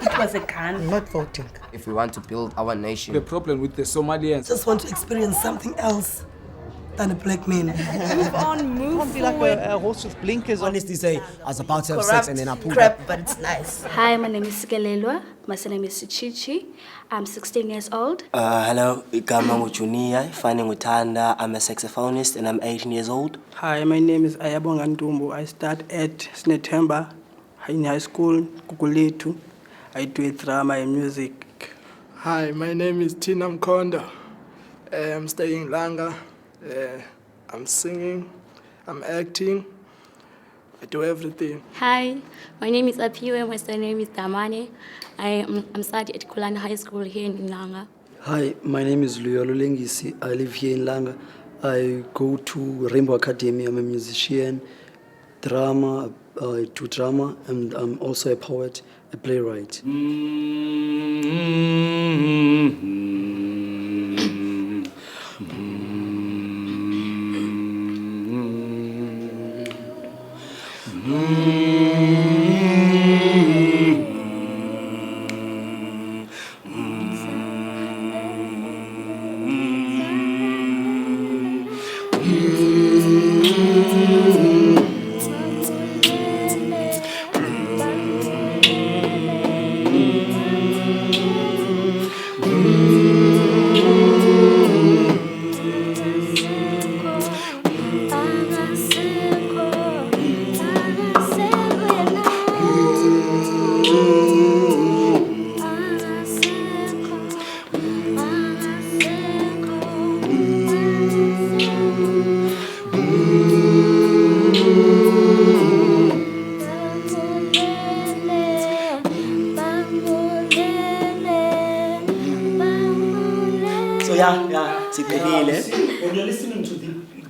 It was a gun. I'm not voting. If we want to build our nation. The problem with the Somalians. Just want to experience something else than a black man. Move on, move Don't be like a horse with blinkers on. Honestly say, I was about to have sex and then I pulled crap, up. but it's nice. Hi, my name is Sikelelwa. My surname is Chichi. I'm 16 years old. Hello, igama nguJunia, finding Utanda. I'm a saxophonist and I'm 18 years old. Hi, my name is Ayabonga Ntumbu. I start at Snetemba in high school, Kukuletu. I do drama and music. Hi, my name is Tina Mkonda. I'm studying Langa. I'm singing, I'm acting, I do everything. Hi, my name is Apiwe, my surname is Damane. I'm studying at Kulana High School here in Langa. Hi, my name is Luyolo Lengisi. I live here in Langa. I go to Rainbow Academy. I'm a musician, drama, I do drama, and I'm also a poet, a playwright. When you're listening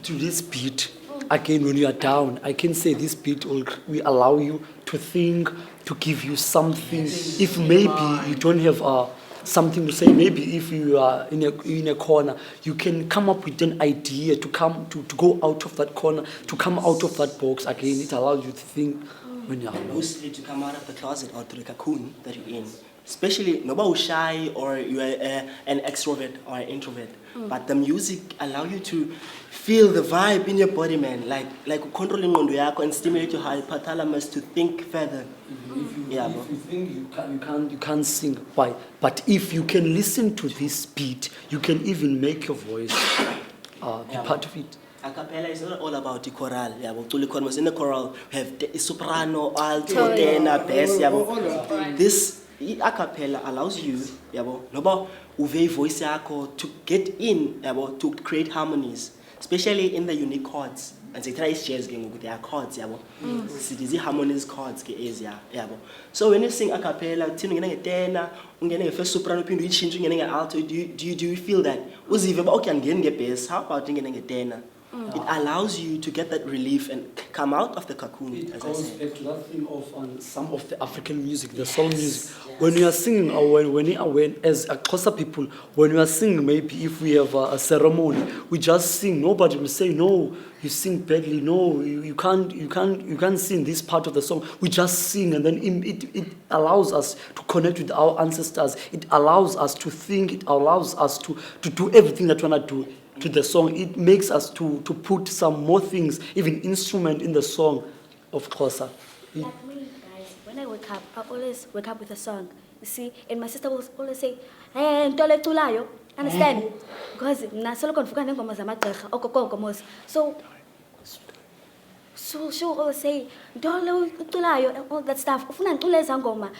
to this beat, again, when you are down, I can say this beat will allow you to think, to give you something. If maybe you don't have something to say, maybe if you are in a corner, you can come up with an idea to go out of that corner, to come out of that box. Again, it allows you to think when you're alone. Mostly to come out of the closet or to the cocoon that you're in. Especially, nobody shy or you are an extrovert or an introvert. But the music allow you to feel the vibe in your body, man. Like controlling ingqondo yakho and stimulate your hypothalamus to think further. If you think you can't sing. Why? But if you can listen to this beat, you can even make your voice be part of it. A cappella is not all about the choral. In the choral, we have soprano, alto, tenor, bass. This a cappella allows you, voice to get in, to create harmonies, especially in the unique chords. And they try jazz with their chords, so these harmonies chords So when you sing a cappella, first soprano, alto, do you feel that? How about a tenor? It allows you to get that relief and come out of the cocoon. It goes back to that thing of some of the African music, the soul music. When you are singing, or when you are as a Xhosa people, when you are singing, maybe if we have a ceremony, we just sing. Nobody will say, no, you sing badly. No, you can't sing this part of the song. We just sing, and then it allows us to connect with our ancestors. It allows us to think. It allows us to do everything that we want to do to the song. It makes us to put some more things, even instrument in the song of Xhosa. Like me, guys, when I wake up, I always wake up with a song. You see, and my sister will always say, "Hey, ntole tulayo." Understand? Because na solo konfuka ngoma zamagqirha okokoko mos. So she will always say, "Ntole tulayo," and all that stuff. Ufuna ngicule ezangoma.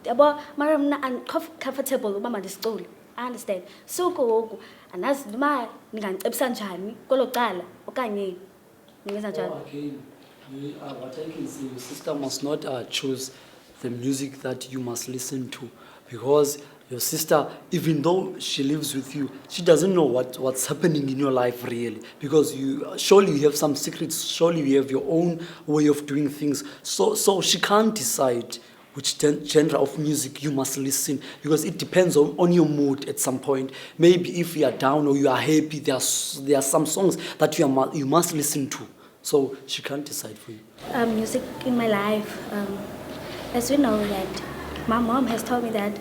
Yabo, mara mna uncomfortable uba mandisicule. I understand. So go anazi noma ningacebisa njani koloqala okanye ningenza njani. What I can say, your sister must not choose the music that you must listen to, because your sister, even though she lives with you, she doesn't know what's happening in your life really, because surely you have some secrets, surely you have your own way of doing things, so she can't decide which genre of music you must listen, because it depends on your mood at some point. Maybe if you are down or you are happy, there are some songs that you must listen to. So she can't decide for you. Music in my life, as we know that my mom has told me that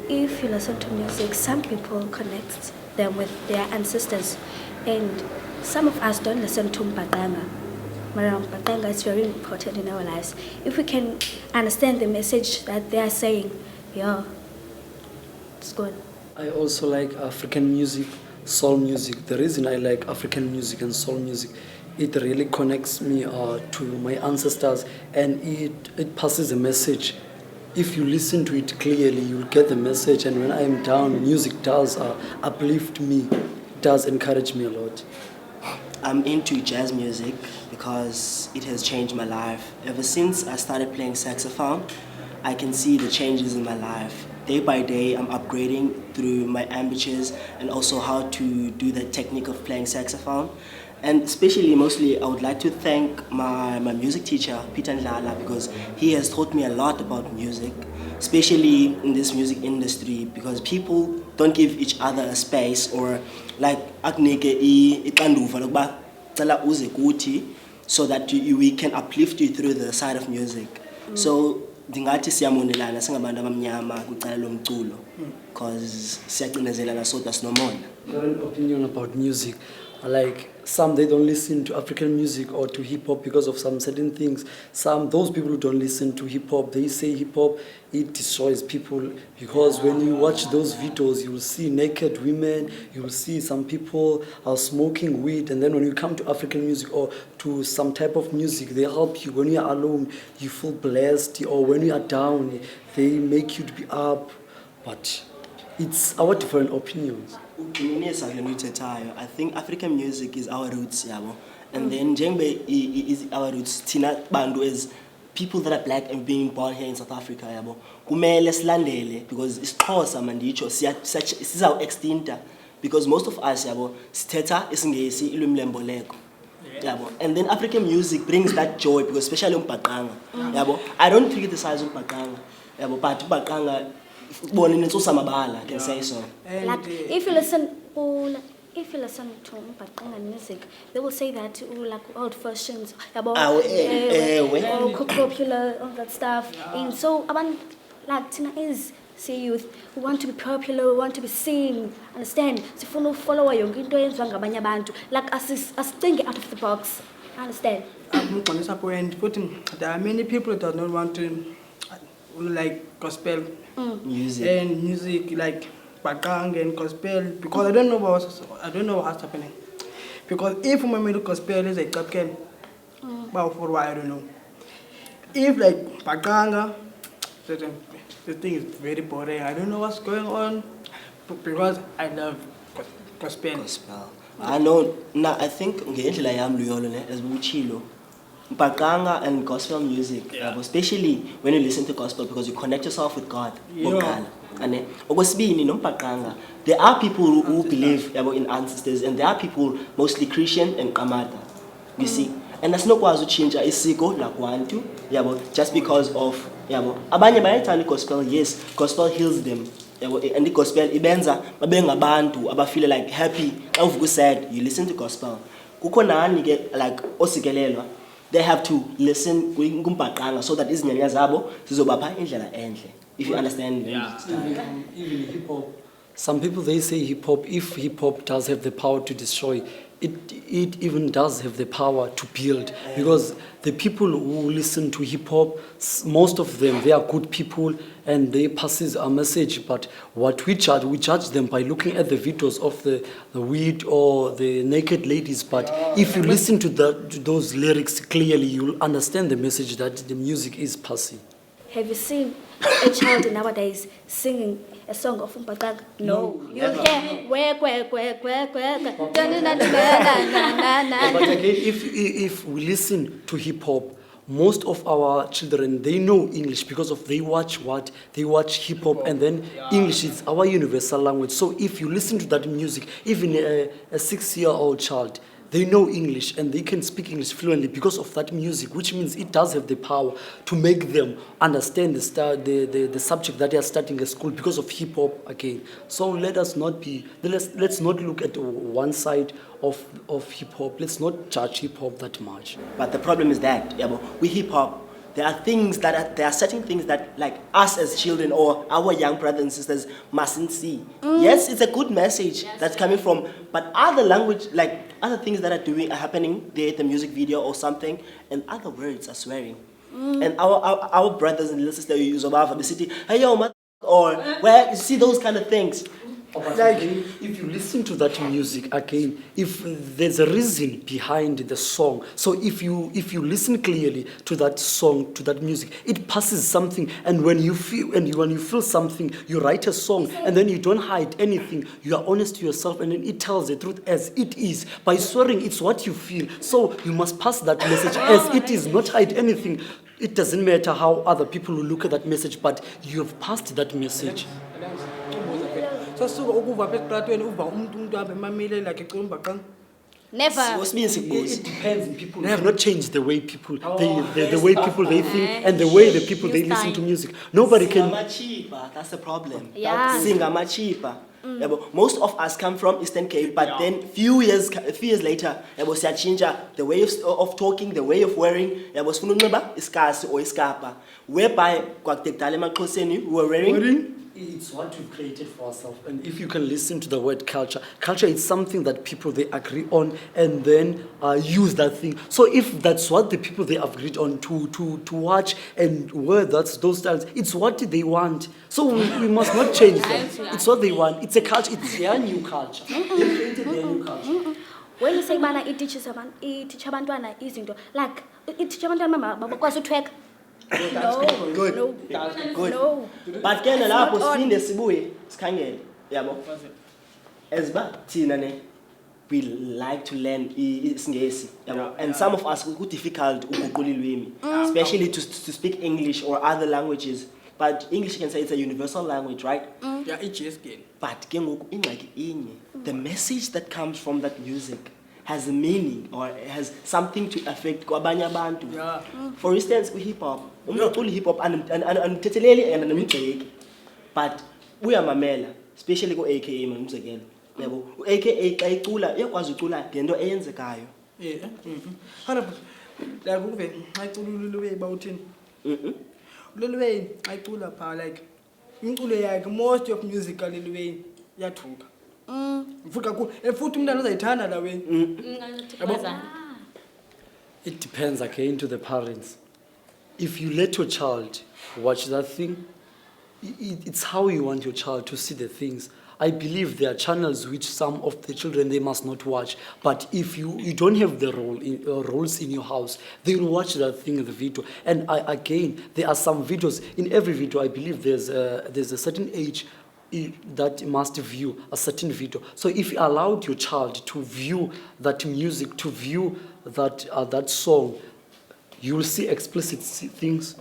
if you listen to music, some people connect them with their ancestors, and some of us don't listen to Mpaqanga. Mpaqanga is very important in our lives. If we can understand the message that they are saying, yeah, it's good. I also like African music, soul music. The reason I like African music and soul music, it really connects me to my ancestors, and it passes a message. If you listen to it clearly, you'll get the message. And when I'm down, music does uplift me. It does encourage me a lot. I'm into jazz music because it has changed my life. Ever since I started playing saxophone, I can see the changes in my life. Day by day, I'm upgrading through my amateurs and also how to do the technique of playing saxophone. And especially, mostly, I would like to thank my music teacher, Peter Ndlala, because he has taught me a lot about music, especially in this music industry, because people don't give each other a space, or like, so that we can uplift you through the side of music. So, ndingathi siyamonelana singabantu abamnyama kwicala lomculo because siyacinezelana sodwa sinomona. I have an opinion about music. Like some, they don't listen to African music or to hip hop because of some certain things. Those people who don't listen to hip hop, they say hip hop, it destroys people, because when you watch those videos, you will see naked women, you will see some people are smoking weed, and then when you come to African music or to some type of music, they help you. When you are alone, you feel blessed, or when you are down, they make you to be up. But it's our different opinions. I think African music is our roots, yabo. And then Jengbe is our roots. Tina Bandu is people that are black and being born here in South Africa, yabo. Kumele silandele because it's Xhosa mandicho siza extinta, because most of us, yabo, sithetha isingesi ilwimi lemboleko. Yabo. And then African music brings that joy, because especially Mpaqanga, yabo. I don't criticize Mpaqanga, yabo, but Mpaqanga I can say so. Like if you listen to Mpaqanga music, they will say that like old versions about popular, all that stuff. And so like Tina is youth who want to be popular, who want to be seen, understand? So follow like us thinking out of the box. Understand? There are many people that don't want to like gospel music and music like Mpaqanga and gospel, because I don't know what's happening. Because if my middle gospel is like gospel, but for why I don't know. If like Mpaqanga, the thing is very boring. I don't know what's going on, because I love gospel. I know. Now I think ngendlela yami luyolo as buchilo. Mpaqanga and gospel music, especially when you listen to gospel, because you connect yourself with God. And there are people who believe in ancestors, and there are people mostly Christian and Kamata. You see, and that's not kwazi change isiko la kwantu, just because of abanye bayayithanda gospel. Yes, gospel heals them. And the gospel ibenza babe ngabantu abafeel like happy. Xa uvuka sad, you listen to gospel. Kukho nani ke like osikelelwa, they have to listen kuMpaqanga so that izinyanya zabo zizobapha indlela enhle. If you understand. Even hip hop. Some people, they say hip hop, if hip hop does have the power to destroy, it even does have the power to build, because the people who listen to hip hop, most of them, they are good people and they passes a message. But what we judge them by looking at the videos of the weed or the naked ladies. But if you listen to those lyrics clearly, you'll understand the message that the music is passing. Have you seen a child nowadays singing a song of Mpaqanga? No. You hear But again, if we listen to hip hop, most of our children, they know English because of they watch hip hop, and then English is our universal language. So if you listen to that music, even a 6-year-old child, they know English and they can speak English fluently because of that music, which means it does have the power to make them understand the subject that they are studying at school because of hip hop again. So let's not look at one side of hip hop. Let's not judge hip hop that much. But the problem is that with hip hop, there are certain things that like us as children or our young brothers and sisters mustn't see. Yes, it's a good message that's coming from, but other language, like other things that are happening there at the music video or something, and other words are swearing. And our brothers and little sisters use about the city, hey yo, or where you see those kind of things. Like, if you listen to that music again, if there's a reason behind the song, so if you listen clearly to that song, to that music, it passes something. And when you feel something, you write a song, and then you don't hide anything. You are honest to yourself, and then it tells the truth as it is. By swearing, it's what you feel. So you must pass that message as it is, not hide anything. It doesn't matter how other people will look at that message, but you have passed that message. Never. It depends on people. They have not changed the way people the way people they think and the way the people they listen to music. Nobody can. That's the problem. Yeah. Sing cheaper. Most of us come from Eastern Cape, but then few years later, change the way of talking, the way of wearing. Iskasi or iskapa, whereby we were wearing. It's what we've created for ourselves. And if you can listen to the word culture is something that people they agree on and then use that thing. So if that's what the people they agreed on to watch and wear those styles, it's what they want. So we must not change them. It's what they want. It's a culture. It's their new culture. They created their new culture. When you say mana it teaches abantwana izinto like it teaches abantwana bakwazi utwerk. Good. No. But can lapho sinde sibuye sikhangele yabo. Ezba thina ne we like to learn isingesi yabo, and some of us ku difficult ukuqula ilwimi, especially to speak English or other languages. But English, you can say it's a universal language, right? Yeah, it's just good. But the message that comes from that music has a meaning or has something to affect kwabanye abantu. Yeah. For instance, hip hop. Hip hop and tetheleli but we are mamela, especially go AKA mamzekelo. Yabo, AKA xa icula iyakwazi ucula ngento eyenzekayo. Yeah. 100%. Like uve xa icula ululwe bawuthini? Ululwe xa icula pha like umculo yakhe most of music alulwe yathuka. Futhi umntana uzayithanda la wena. It depends again to the parents. If you let your child watch that thing, it's how you want your child to see the things. I believe there are channels which some of the children they must not watch. But if you don't have the roles in your house, they will watch that thing in the video. And again, there are some videos. In every video, I believe there's a certain age that must view a certain video. So if you allowed your child to view that music, to view that song, you will see explicit things.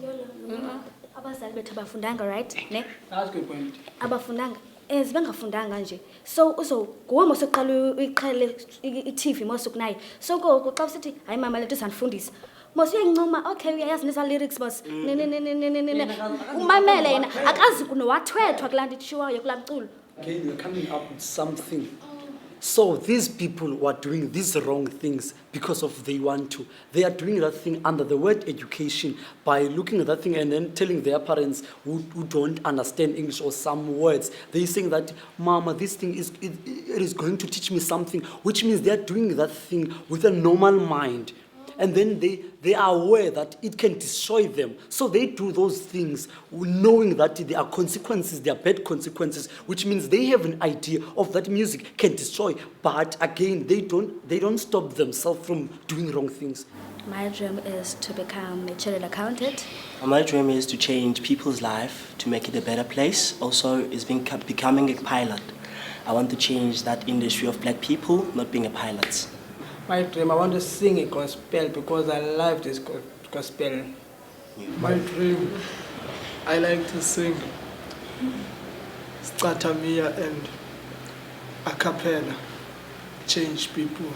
Abazali bethu abafundanga, right? Ne? That's a good point. Abafundanga. Bengafundanga nje. So nguwe mosoqala uyiqhele iTV mosukunayo. So gogo xa usithi hayi mama lethu sandifundisa. Mos uyayincoma, okay uyayazi nesa lyrics boss. Umamele yena akazi kunowathwethwa kulaa nto itshiwayo kulaa mculo. Okay, you're coming up with something. So these people who are doing these wrong things because of they want to. They are doing that thing under the word education by looking at that thing and then telling their parents who don't understand English or some words. They're saying that, Mama, this thing it is going to teach me something, which means they are doing that thing with a normal mind. And then they are aware that it can destroy them. So they do those things knowing that there are consequences, there are bad consequences, which means they have an idea of that music can destroy. But again, they don't stop themselves from doing wrong things. My dream is to become a chartered accountant. My dream is to change people's life, to make it a better place. Also, is becoming a pilot. I want to change that industry of black people not being a pilot. My dream, I want to sing a gospel because I love this gospel. Yeah. My dream, I like to sing Scatamia and a cappella, change people.